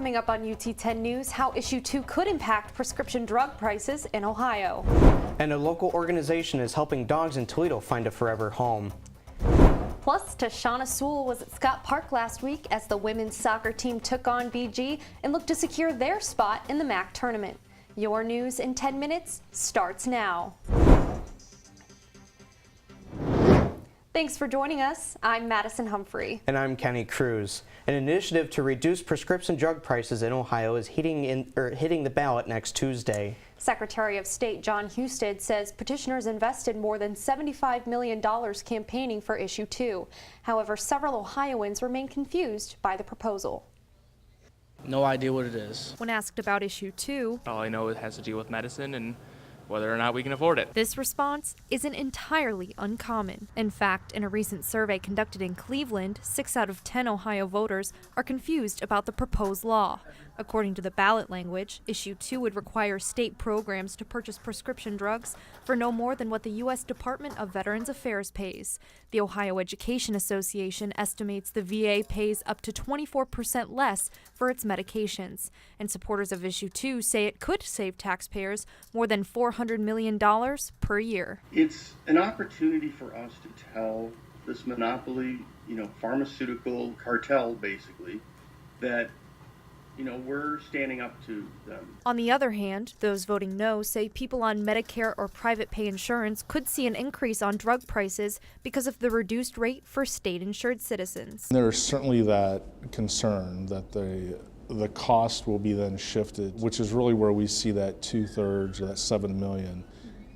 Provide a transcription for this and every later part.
Coming up on UT 10 News, how Issue 2 could impact prescription drug prices in Ohio. And a local organization is helping dogs in Toledo find a forever home. Plus, Tashana Sewell was at Scott Park last week as the women's soccer team took on BG and looked to secure their spot in the MAC tournament. Your news in 10 minutes starts now. Thanks for joining us. I'm Madison Humphrey. And I'm Kenny Cruz. An initiative to reduce prescription drug prices in Ohio is hitting the ballot next Tuesday. Secretary of State John Husted says petitioners invested more than $75 million campaigning for Issue 2. However, several Ohioans remain confused by the proposal. No idea what it is. When asked about Issue 2, all I know it has to do with medicine and whether or not we can afford it. This response isn't entirely uncommon. In fact, in a recent survey conducted in Cleveland, 6 out of 10 Ohio voters are confused about the proposed law. According to the ballot language, Issue 2 would require state programs to purchase prescription drugs for no more than what the U.S. Department of Veterans Affairs pays. The Ohio Education Association estimates the VA pays up to 24% less for its medications. And supporters of Issue 2 say it could save taxpayers more than $400 million per year. It's an opportunity for us to tell this monopoly, pharmaceutical cartel, basically, that we're standing up to them. On the other hand, those voting no say people on Medicare or private pay insurance could see an increase on drug prices because of the reduced rate for state-insured citizens. There is certainly that concern that the cost will be then shifted, which is really where we see that 2/3 or that $7 million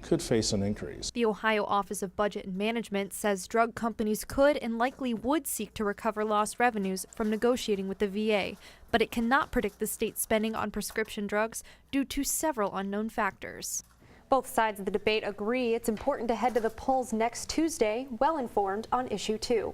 could face an increase. The Ohio Office of Budget and Management says drug companies could and likely would seek to recover lost revenues from negotiating with the VA, but it cannot predict the state's spending on prescription drugs due to several unknown factors. Both sides of the debate agree it's important to head to the polls next Tuesday, well informed on Issue 2.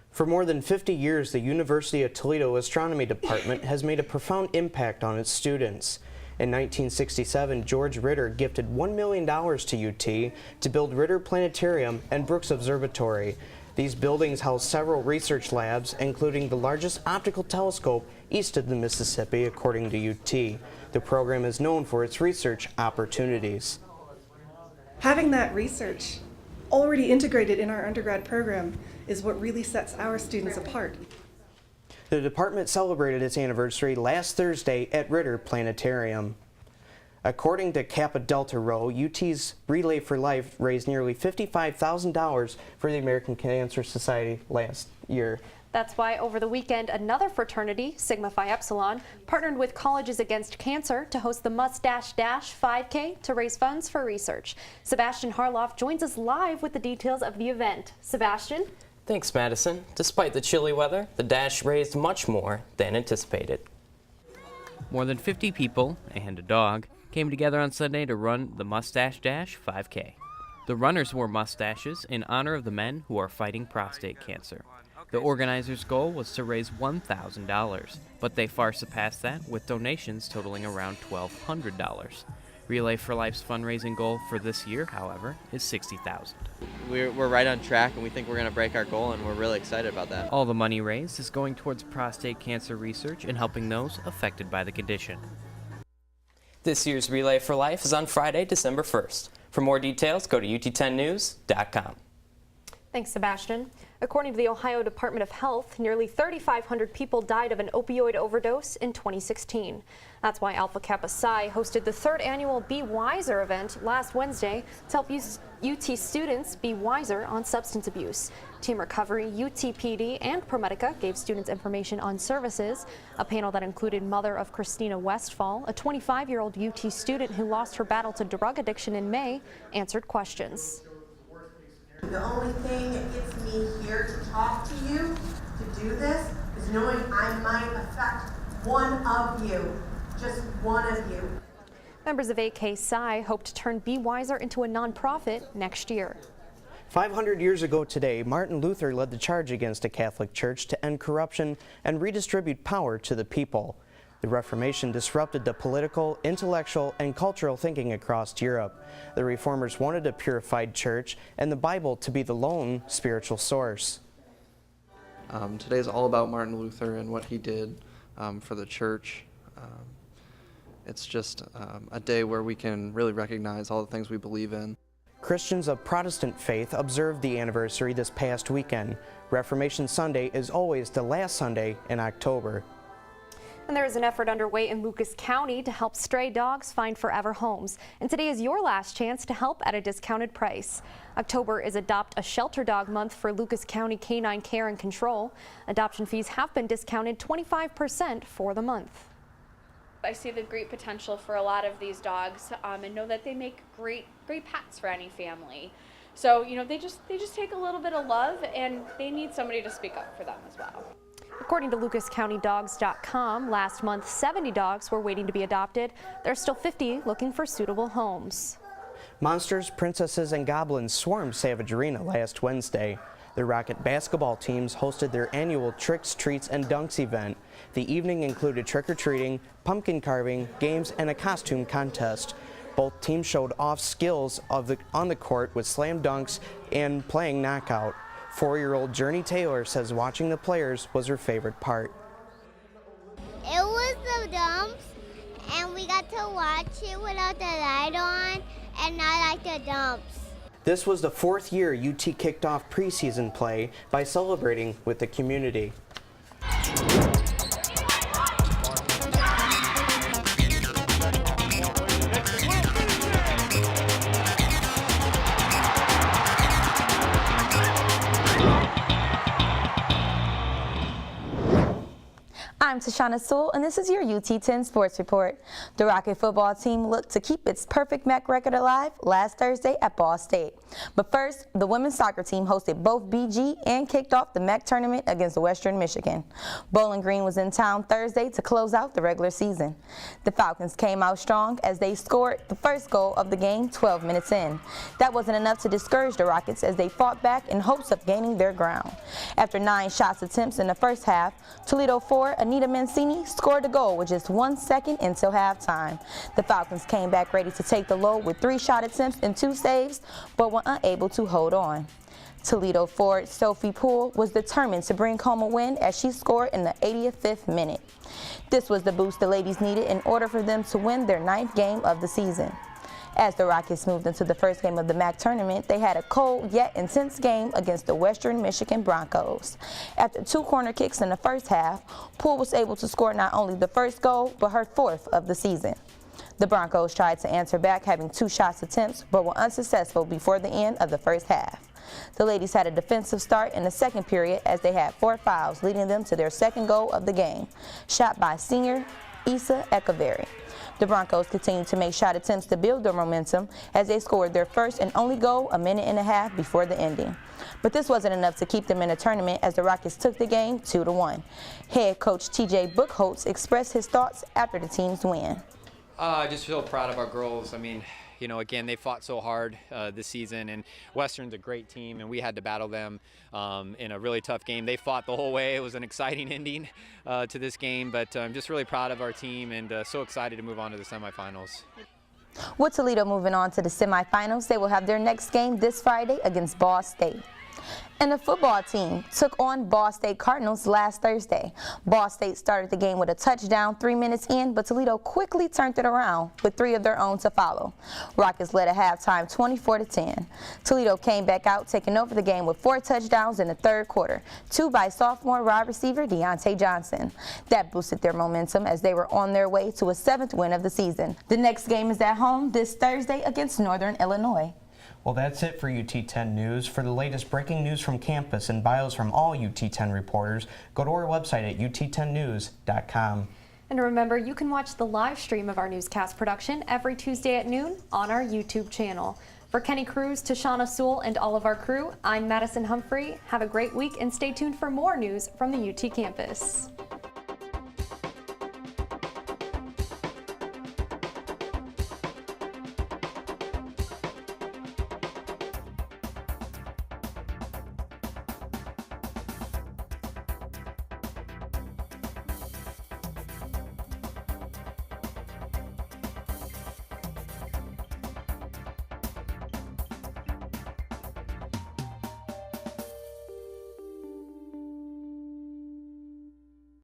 For more than 50 years, the University of Toledo Astronomy Department has made a profound impact on its students. In 1967, George Ritter gifted $1 million to UT to build Ritter Planetarium and Brooks Observatory. These buildings house several research labs, including the largest optical telescope east of the Mississippi, according to UT. The program is known for its research opportunities. Having that research already integrated in our undergrad program is what really sets our students apart. The department celebrated its anniversary last Thursday at Ritter Planetarium. According to Kappa Delta Rho, UT's Relay for Life raised nearly $55,000 for the American Cancer Society last year. That's why over the weekend, another fraternity, Sigma Phi Epsilon, partnered with Colleges Against Cancer to host the Mustache Dash 5K to raise funds for research. Sebastian Harloff joins us live with the details of the event. Sebastian? Thanks, Madison. Despite the chilly weather, the dash raised much more than anticipated. More than 50 people and a dog came together on Sunday to run the Mustache Dash 5K. The runners wore mustaches in honor of the men who are fighting prostate cancer. The organizers' goal was to raise $1,000, but they far surpassed that with donations totaling around $1,200. Relay for Life's fundraising goal for this year, however, is $60,000. We're right on track, and we think we're going to break our goal, and we're really excited about that. All the money raised is going towards prostate cancer research and helping those affected by the condition. This year's Relay for Life is on Friday, December 1st. For more details, go to ut10news.com. Thanks, Sebastian. According to the Ohio Department of Health, nearly 3,500 people died of an opioid overdose in 2016. That's why Alpha Kappa Psi hosted the 3rd annual Be Wiser event last Wednesday to help UT students be wiser on substance abuse. Team Recovery, UTPD, and ProMedica gave students information on services. A panel that included mother of Christina Westfall, a 25-year-old UT student who lost her battle to drug addiction in May, answered questions. The only thing that gets me here to talk to you, to do this, is knowing I might affect one of you, just one of you. Members of AK Psi hope to turn Be Wiser into a nonprofit next year. 500 years ago today, Martin Luther led the charge against the Catholic Church to end corruption and redistribute power to the people. The Reformation disrupted the political, intellectual, and cultural thinking across Europe. The Reformers wanted a purified church and the Bible to be the lone spiritual source. Today is all about Martin Luther and what he did for the church. It's just a day where we can really recognize all the things we believe in. Christians of Protestant faith observed the anniversary this past weekend. Reformation Sunday is always the last Sunday in October. And there is an effort underway in Lucas County to help stray dogs find forever homes. And today is your last chance to help at a discounted price. October is Adopt a Shelter Dog Month for Lucas County Canine Care and Control. Adoption fees have been discounted 25% for the month. I see the great potential for a lot of these dogs, and know that they make great pets for any family. So, you know, they just take a little bit of love, and they need somebody to speak up for them as well. According to LucasCountyDogs.com, last month 70 dogs were waiting to be adopted. There are still 50 looking for suitable homes. Monsters, Princesses, and Goblins swarmed Savage Arena last Wednesday. The Rocket basketball teams hosted their annual Tricks, Treats, and Dunks event. The evening included trick-or-treating, pumpkin carving, games, and a costume contest. Both teams showed off skills on the court with slam dunks and playing knockout. 4-year-old Journey Taylor says watching the players was her favorite part. It was the dumps, and we got to watch it without the light on, and I like the dumps. This was the 4th year UT kicked off preseason play by celebrating with the community. I'm Tashana Sewell, and this is your UT10 Sports Report. The Rocket football team looked to keep its perfect MAC record alive last Thursday at Ball State. But first, the women's soccer team hosted both BG and kicked off the MAC tournament against Western Michigan. Bowling Green was in town Thursday to close out the regular season. The Falcons came out strong as they scored the first goal of the game 12 minutes in. That wasn't enough to discourage the Rockets as they fought back in hopes of gaining their ground. After 9 shots attempts in the first half, Toledo 4, Anita Mancini scored a goal with just 1 second until halftime. The Falcons came back ready to take the load with 3 shot attempts and 2 saves, but were unable to hold on. Toledo forward Sophie Poole was determined to bring home a win as she scored in the 85th minute. This was the boost the ladies needed in order for them to win their 9th game of the season. As the Rockets moved into the first game of the MAC tournament, they had a cold yet intense game against the Western Michigan Broncos. After 2 corner kicks in the first half, Poole was able to score not only the first goal, but her 4th of the season. The Broncos tried to answer back, having 2 shots attempts, but were unsuccessful before the end of the first half. The ladies had a defensive start in the second period as they had 4 fouls, leading them to their second goal of the game, shot by senior Issa Echeverry. The Broncos continued to make shot attempts to build their momentum as they scored their first and only goal a minute and a half before the ending. But this wasn't enough to keep them in the tournament as the Rockets took the game 2-1. Head coach TJ Buchholz expressed his thoughts after the team's win. I just feel proud of our girls. I mean, you know, again, they fought so hard this season, and Western's a great team, and we had to battle them in a really tough game. They fought the whole way. It was an exciting ending to this game, but I'm just really proud of our team and so excited to move on to the semifinals. With Toledo moving on to the semifinals, they will have their next game this Friday against Ball State. And the football team took on Ball State Cardinals last Thursday. Ball State started the game with a touchdown 3 minutes in, but Toledo quickly turned it around with 3 of their own to follow. Rockets led at halftime 24-10. Toledo came back out, taking over the game with 4 touchdowns in the third quarter, 2 by sophomore wide receiver Deontay Johnson. That boosted their momentum as they were on their way to a 7th win of the season. The next game is at home this Thursday against Northern Illinois. Well, that's it for UT10 News. For the latest breaking news from campus and bios from all UT10 reporters, go to our website at ut10news.com. And remember, you can watch the live stream of our newscast production every Tuesday at noon on our YouTube channel. For Kenny Cruz, Tashana Sewell, and all of our crew, I'm Madison Humphrey. Have a great week and stay tuned for more news from the UT campus.